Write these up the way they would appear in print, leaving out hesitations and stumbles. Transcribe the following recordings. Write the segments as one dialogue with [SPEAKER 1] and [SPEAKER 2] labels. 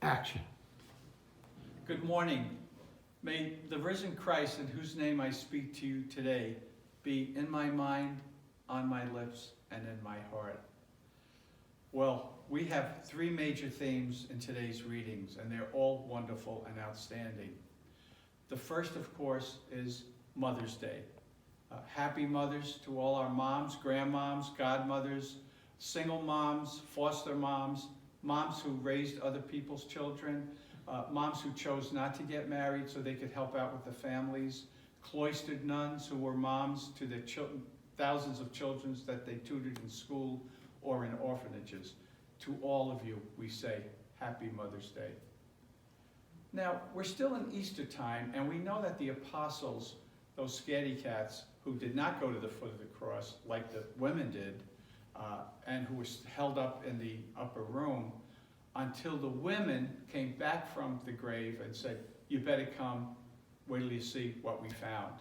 [SPEAKER 1] Action.
[SPEAKER 2] Good morning. May the risen Christ, in whose name I speak to you today, be in my mind, on my lips, and in my heart. Well, we have three major themes in today's readings, and they're all wonderful and outstanding. The first, of course, is Mother's Day. Happy mothers to all our moms, grandmoms, godmothers, single moms, foster moms, moms who raised other people's children, moms who chose not to get married so they could help out with the families, cloistered nuns who were moms to their children, thousands of children that they tutored in school or in orphanages. To all of you, we say, Happy Mother's Day. Now, we're still in Easter time, and we know that the apostles, those scaredy cats who did not go to the foot of the cross like the women did, and who were held up in the upper room, until the women came back from the grave and said, you better come, wait till you see what we found.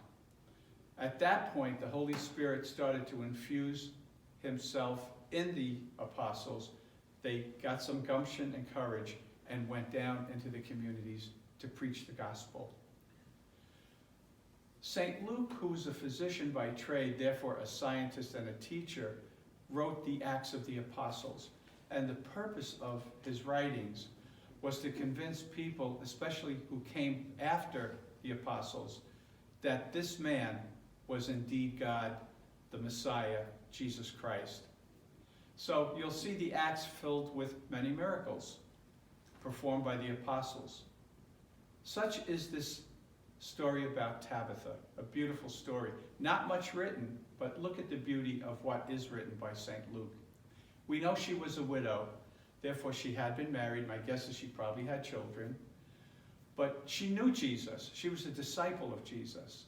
[SPEAKER 2] At that point, the Holy Spirit started to infuse himself in the apostles. They got some gumption and courage and went down into the communities to preach the gospel. St. Luke, who was a physician by trade, therefore a scientist and a teacher, wrote the Acts of the Apostles. And the purpose of his writings was to convince people, especially who came after the apostles, that this man was indeed God, the Messiah, Jesus Christ. So you'll see the Acts filled with many miracles performed by the apostles. Such is this story about Tabitha, a beautiful story. Not much written, but look at the beauty of what is written by St. Luke. We know she was a widow, therefore she had been married. My guess is she probably had children. But she knew Jesus. She was a disciple of Jesus.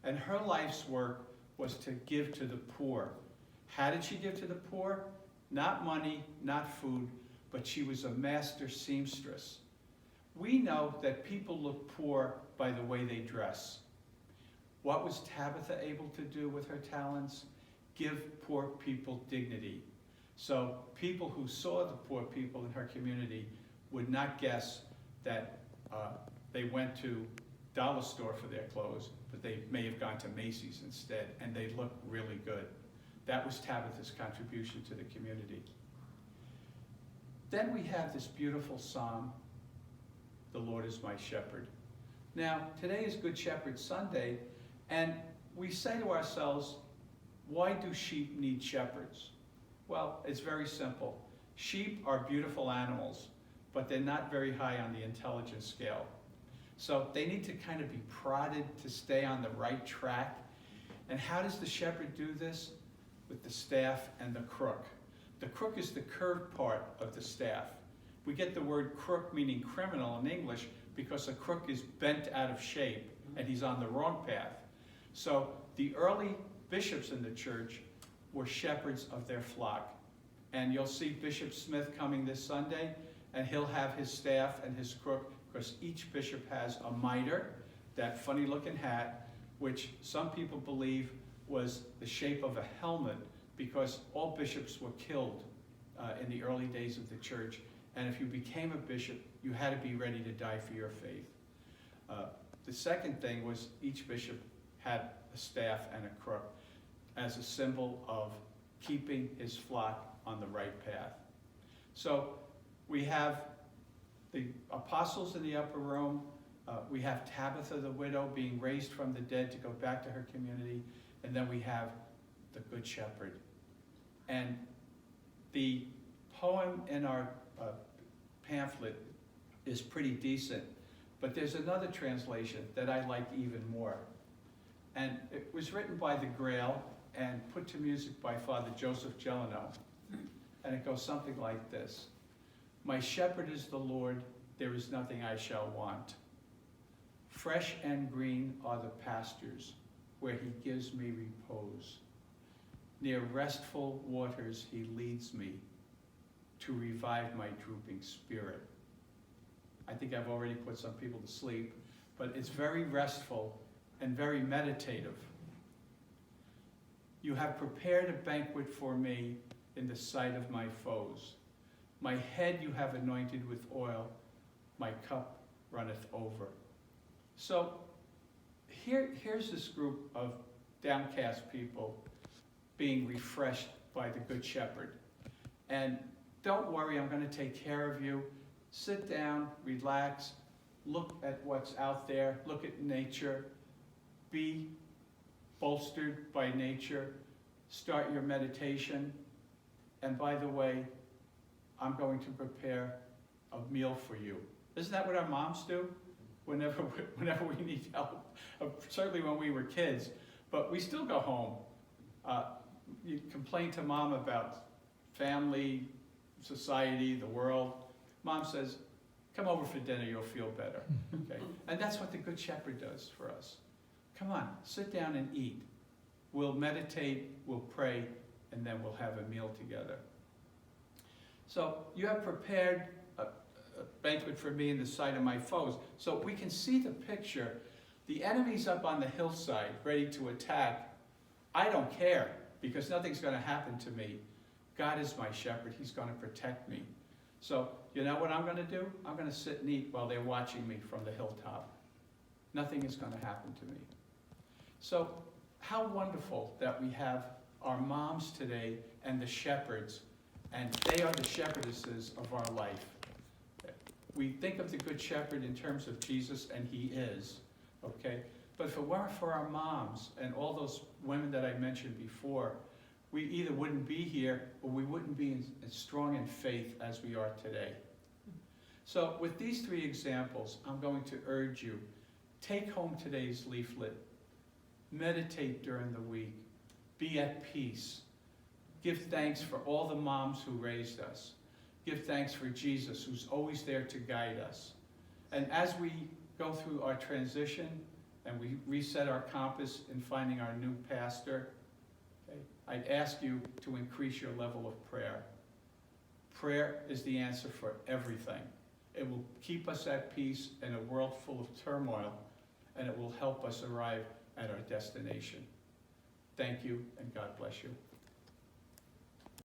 [SPEAKER 2] And her life's work was to give to the poor. How did she give to the poor? Not money, not food, but she was a master seamstress. We know that people look poor by the way they dress. What was Tabitha able to do with her talents? Give poor people dignity. So people who saw the poor people in her community would not guess that they went to dollar store for their clothes, but they may have gone to Macy's instead, and they looked really good. That was Tabitha's contribution to the community. Then we have this beautiful psalm, the Lord is my shepherd. Now, today is Good Shepherd Sunday, and we say to ourselves, why do sheep need shepherds? Well, it's very simple. Sheep are beautiful animals, but they're not very high on the intelligence scale. So they need to kind of be prodded to stay on the right track. And how does the shepherd do this? With the staff and the crook. The crook is the curved part of the staff. We get the word crook, meaning criminal in English, because a crook is bent out of shape and he's on the wrong path. So the early bishops in the church were shepherds of their flock. And you'll see Bishop Smith coming this Sunday, and he'll have his staff and his crook, because each bishop has a mitre, that funny looking hat, which some people believe was the shape of a helmet, because all bishops were killed in the early days of the church. And if you became a bishop, you had to be ready to die for your faith. The second thing was each bishop had a staff and a crook as a symbol of keeping his flock on the right path. So we have the apostles in the upper room. We have Tabitha the widow being raised from the dead to go back to her community. And then we have the Good Shepherd. And the poem in our pamphlet is pretty decent, but there's another translation that I like even more. And it was written by the Grail and put to music by Father Joseph Gelino. And it goes something like this. My shepherd is the Lord, there is nothing I shall want. Fresh and green are the pastures where he gives me repose. Near restful waters he leads me to revive my drooping spirit. I think I've already put some people to sleep, but it's very restful and very meditative. You have prepared a banquet for me in the sight of my foes. My head you have anointed with oil. my cup runneth over. So here's this group of downcast people being refreshed by the Good Shepherd. And don't worry, I'm going to take care of you. Sit down, relax, look at what's out there, look at nature, be bolstered by nature, start your meditation. And by the way, I'm going to prepare a meal for you. Isn't that what our moms do? Whenever we need help, certainly when we were kids, but we still go home. You complain to mom about family, society, the world. Mom says, come over for dinner, you'll feel better. Okay? And that's what the Good Shepherd does for us. Come on, sit down and eat. We'll meditate, we'll pray, and then we'll have a meal together. So you have prepared a banquet for me in the sight of my foes. So we can see the picture. The enemy's up on the hillside, ready to attack. I don't care, because nothing's going to happen to me. God is my shepherd. He's going to protect me. So you know what I'm going to do? I'm going to sit and eat while they're watching me from the hilltop. Nothing is going to happen to me. So how wonderful that we have our moms today and the shepherds, and they are the shepherdesses of our life. We think of the Good Shepherd in terms of Jesus, and he is, okay? But if it weren't for our moms and all those women that I mentioned before, we either wouldn't be here or we wouldn't be as strong in faith as we are today. So with these three examples, I'm going to urge you, take home today's leaflet, meditate during the week, be at peace, give thanks for all the moms who raised us, give thanks for Jesus, who's always there to guide us. And as we go through our transition and we reset our compass in finding our new pastor, okay, I'd ask you to increase your level of prayer. Prayer is the answer for everything. It will keep us at peace in a world full of turmoil, and it will help us arrive at our destination. Thank you, and God bless you.